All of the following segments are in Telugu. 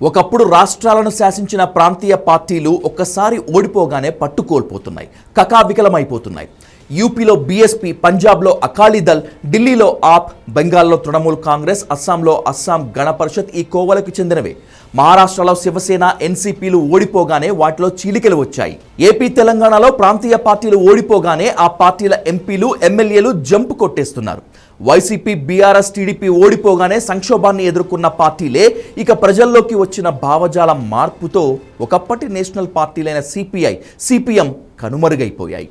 ఒకప్పుడు రాష్ట్రాలను శాసించిన ప్రాంతీయ పార్టీలు ఒక్కసారి ఓడిపోగానే పట్టుకోల్పోతున్నాయి, కకావికలమైపోతున్నాయి. యూపీలో బీఎస్పీ, పంజాబ్లో అకాలీదళ్, ఢిల్లీలో ఆప్, బెంగాల్లో తృణమూల్ కాంగ్రెస్, అస్సాంలో అస్సాం గణ పరిషత్ ఈ కోవలకు చెందినవే. మహారాష్ట్రలో శివసేన, ఎన్సీపీలు ఓడిపోగానే వాటిలో చీలికలు వచ్చాయి. ఏపీ, తెలంగాణలో ప్రాంతీయ పార్టీలు ఓడిపోగానే ఆ పార్టీల ఎంపీలు, ఎమ్మెల్యేలు జంపు కొట్టేస్తున్నారు. వైసీపీ, బీఆర్ఎస్, టీడీపీ ఓడిపోగానే సంక్షోభాన్ని ఎదుర్కొన్న పార్టీలే ఇక ప్రజల్లోకి వచ్చిన భావజాల మార్పుతో ఒకప్పటి నేషనల్ పార్టీలైన సిపిఐ, సిపిఎం కనుమరుగైపోయాయి.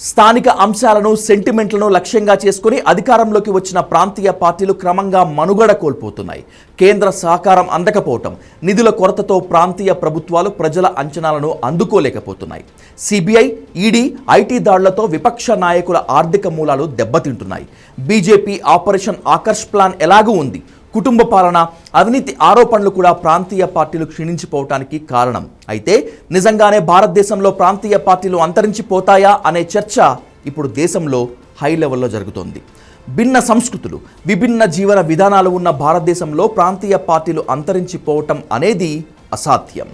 స్థానిక అంశాలను, సెంటిమెంట్లను లక్ష్యంగా చేసుకుని అధికారంలోకి వచ్చిన ప్రాంతీయ పార్టీలు క్రమంగా మనుగడ కోల్పోతున్నాయి. కేంద్ర సహకారం అందకపోవటం, నిధుల కొరతతో ప్రాంతీయ ప్రభుత్వాలు ప్రజల అంచనాలను అందుకోలేకపోతున్నాయి. సిబిఐ, ఈడీ, ఐటీ దాడులతో విపక్ష నాయకుల ఆర్థిక మూలాలు దెబ్బతింటున్నాయి. బీజేపీ ఆపరేషన్ ఆకర్ష్ ప్లాన్ ఎలాగూ ఉంది. కుటుంబ పాలన, అవినీతి ఆరోపణలు కూడా ప్రాంతీయ పార్టీలు క్షీణించిపోవటానికి కారణం. అయితే నిజంగానే భారతదేశంలో ప్రాంతీయ పార్టీలు అంతరించిపోతాయా అనే చర్చ ఇప్పుడు దేశంలో హై లెవెల్లో జరుగుతోంది. భిన్న సంస్కృతులు, విభిన్న జీవన విధానాలు ఉన్న భారతదేశంలో ప్రాంతీయ పార్టీలు అంతరించిపోవటం అనేది అసాధ్యం.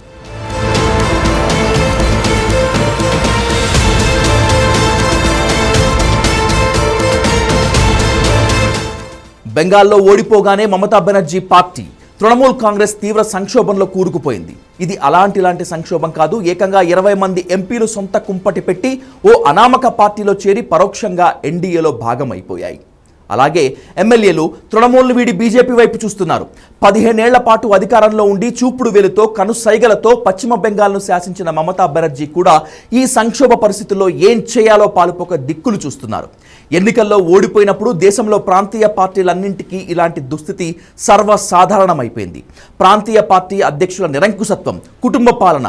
బెంగాల్లో ఓడిపోగానే మమతా బెనర్జీ పార్టీ, తృణమూల్ కాంగ్రెస్ తీవ్ర సంక్షోభంలో కూరుకుపోయింది. ఇది అలాంటి సంక్షోభం కాదు. ఏకంగా 20 మంది ఎంపీలు సొంత కుంపటి పెట్టి ఓ అనామక పార్టీలో చేరి పరోక్షంగా ఎన్డీఏలో భాగమైపోయాయి. అలాగే ఎమ్మెల్యేలు తృణమూల్ని వీడి బీజేపీ వైపు చూస్తున్నారు. 15 ఏళ్ల పాటు అధికారంలో ఉండి చూపుడు వేలుతో, కనుసైగలతో పశ్చిమ బెంగాల్ను శాసించిన మమతా బెనర్జీ కూడా ఈ సంక్షోభ పరిస్థితుల్లో ఏం చేయాలో పాలుపోక దిక్కులు చూస్తున్నారు. ఎన్నికల్లో ఓడిపోయినప్పుడు దేశంలో ప్రాంతీయ పార్టీలన్నింటికీ ఇలాంటి దుస్థితి సర్వసాధారణమైపోయింది. ప్రాంతీయ పార్టీ అధ్యక్షుల నిరంకుశత్వం, కుటుంబ పాలన,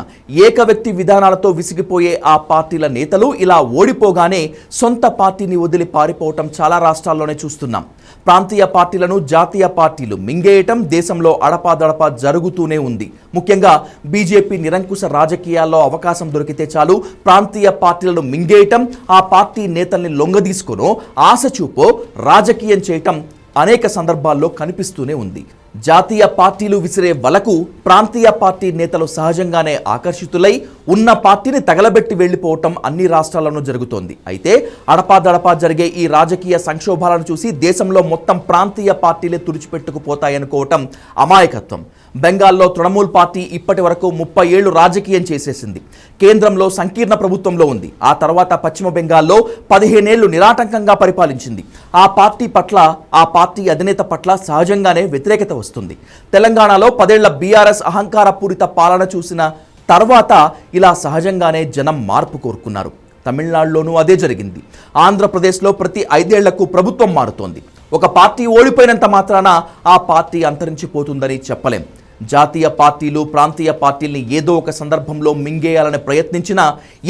ఏక వ్యక్తి విధానాలతో విసిగిపోయే ఆ పార్టీల నేతలు ఇలా ఓడిపోగానే సొంత పార్టీని వదిలి పారిపోవటం చాలా రాష్ట్రాల్లోనే చూస్తున్నాం. ప్రాంతీయ పార్టీలను జాతీయ పార్టీలు మింగేయటం దేశంలో అడపాదడపా జరుగుతూనే ఉంది. ముఖ్యంగా బీజేపీ నిరంకుశ రాజకీయాల్లో అవకాశం దొరికితే చాలు ప్రాంతీయ పార్టీలను మింగేయటం, ఆ పార్టీ నేతల్ని లొంగదీసుకొనో, ఆశ చూపో రాజకీయం చేయటం అనేక సందర్భాల్లో కనిపిస్తూనే ఉంది. జాతీయ పార్టీలు విసిరే వలకు ప్రాంతీయ పార్టీ నేతలు సహజంగానే ఆకర్షితులై ఉన్న పార్టీని తగలబెట్టి వెళ్లిపోవటం అన్ని రాష్ట్రాల్లోనూ జరుగుతోంది. అయితే అడపాదడపా జరిగే ఈ రాజకీయ సంక్షోభాలను చూసి దేశంలో మొత్తం ప్రాంతీయ పార్టీలే తుడిచిపెట్టుకుపోతాయనుకోవటం అమాయకత్వం. బెంగాల్లో తృణమూల్ పార్టీ ఇప్పటి వరకు 30 ఏళ్లు రాజకీయం చేసేసింది. కేంద్రంలో సంకీర్ణ ప్రభుత్వంలో ఉంది. ఆ తర్వాత పశ్చిమ బెంగాల్లో 15 ఏళ్లు నిరాటంకంగా పరిపాలించింది. ఆ పార్టీ పట్ల, ఆ పార్టీ అధినేత పట్ల సహజంగానే వ్యతిరేకత వస్తుంది. తెలంగాణలో 10 ఏళ్ల బీఆర్ఎస్ అహంకారపూరిత పాలన చూసిన తర్వాత ఇలా సహజంగానే జనం మార్పు కోరుకున్నారు. తమిళనాడులోనూ అదే జరిగింది. ఆంధ్రప్రదేశ్లో ప్రతి 5 ఏళ్లకు ప్రభుత్వం మారుతోంది. ఒక పార్టీ ఓడిపోయినంత మాత్రాన ఆ పార్టీ అంతరించిపోతుందని చెప్పలేం. జాతీయ పార్టీలు ప్రాంతీయ పార్టీల్ని ఏదో ఒక సందర్భంలో మింగేయాలని ప్రయత్నించినా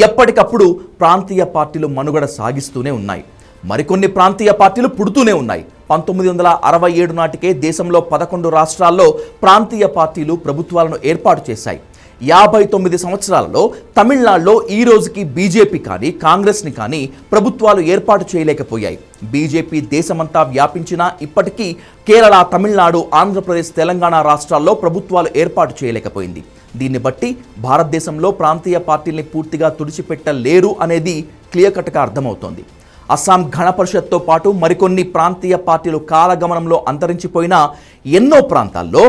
ఎప్పటికప్పుడు ప్రాంతీయ పార్టీలు మనుగడ సాగిస్తూనే ఉన్నాయి. మరికొన్ని ప్రాంతీయ పార్టీలు పుడుతూనే ఉన్నాయి. 1967 నాటికే దేశంలో 11 రాష్ట్రాల్లో ప్రాంతీయ పార్టీలు ప్రభుత్వాలను ఏర్పాటు చేశాయి. 59 సంవత్సరాలలో తమిళనాడులో ఈ రోజుకి బీజేపీ కానీ, కాంగ్రెస్ని కానీ ప్రభుత్వాలు ఏర్పాటు చేయలేకపోయాయి. బీజేపీ దేశమంతా వ్యాపించినా ఇప్పటికీ కేరళ, తమిళనాడు, ఆంధ్రప్రదేశ్, తెలంగాణ రాష్ట్రాల్లో ప్రభుత్వాలు ఏర్పాటు చేయలేకపోయింది. దీన్ని బట్టి భారతదేశంలో ప్రాంతీయ పార్టీల్ని పూర్తిగా తుడిచిపెట్టలేరు అనేది క్లియర్ కట్గా అర్థమవుతోంది. అస్సాం గణ పరిషత్తో పాటు మరికొన్ని ప్రాంతీయ పార్టీలు కాలగమనంలో అంతరించిపోయినా ఎన్నో ప్రాంతాల్లో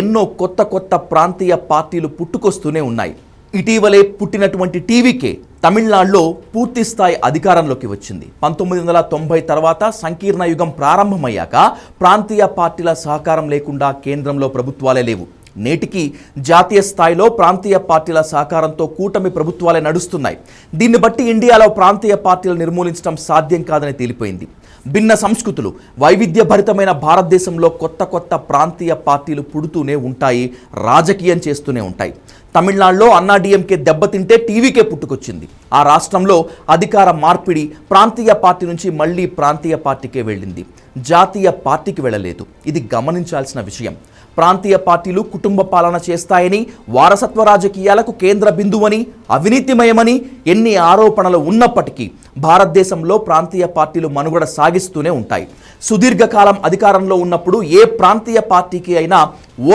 ఎన్నో కొత్త ప్రాంతీయ పార్టీలు పుట్టుకొస్తూనే ఉన్నాయి. ఇటీవలే పుట్టినటువంటి టీవీకే తమిళనాడులో పూర్తి స్థాయి అధికారంలోకి వచ్చింది. 1990 తర్వాత సంకీర్ణ యుగం ప్రారంభమయ్యాక ప్రాంతీయ పార్టీల సహకారం లేకుండా కేంద్రంలో ప్రభుత్వాలే లేవు. నేటికి జాతీయ స్థాయిలో ప్రాంతీయ పార్టీల సహకారంతో కూటమి ప్రభుత్వాలే నడుస్తున్నాయి. దీన్ని బట్టి ఇండియాలో ప్రాంతీయ పార్టీలు నిర్మూలించడం సాధ్యం కాదని తేలిపోయింది. భిన్న సంస్కృతులు, వైవిధ్యభరితమైన భారతదేశంలో కొత్త ప్రాంతీయ పార్టీలు పుడుతూనే ఉంటాయి, రాజకీయం చేస్తూనే ఉంటాయి. తమిళనాడులో అన్నాడీఎంకే దెబ్బతింటే టీవీకే పుట్టుకొచ్చింది. ఆ రాష్ట్రంలో అధికార మార్పిడి ప్రాంతీయ పార్టీ నుంచి మళ్ళీ ప్రాంతీయ పార్టీకే వెళ్ళింది, జాతీయ పార్టీకి వెళ్ళలేదు. ఇది గమనించాల్సిన విషయం. ప్రాంతీయ పార్టీలు కుటుంబ పాలన చేస్తాయని, వారసత్వ రాజకీయాలకు కేంద్ర బిందువని, అవినీతిమయమని ఎన్ని ఆరోపణలు ఉన్నప్పటికీ భారతదేశంలో ప్రాంతీయ పార్టీలు మనుగడ సాగిస్తూనే ఉంటాయి. సుదీర్ఘకాలం అధికారంలో ఉన్నప్పుడు ఏ ప్రాంతీయ పార్టీకి అయినా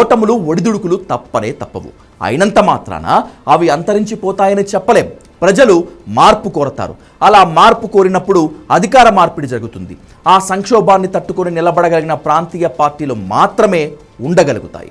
ఓటములు ఒడిదుడుకులు తప్పనే తప్పవు. అయినంత మాత్రాన అవి అంతరించిపోతాయని చెప్పలేం. ప్రజలు మార్పు కోరతారు. అలా మార్పు కోరినప్పుడు అధికార మార్పిడి జరుగుతుంది. ఆ సంక్షోభాన్ని తట్టుకొని నిలబడగలిగిన ప్రాంతీయ పార్టీలు మాత్రమే ఉండగలుగుతాయి.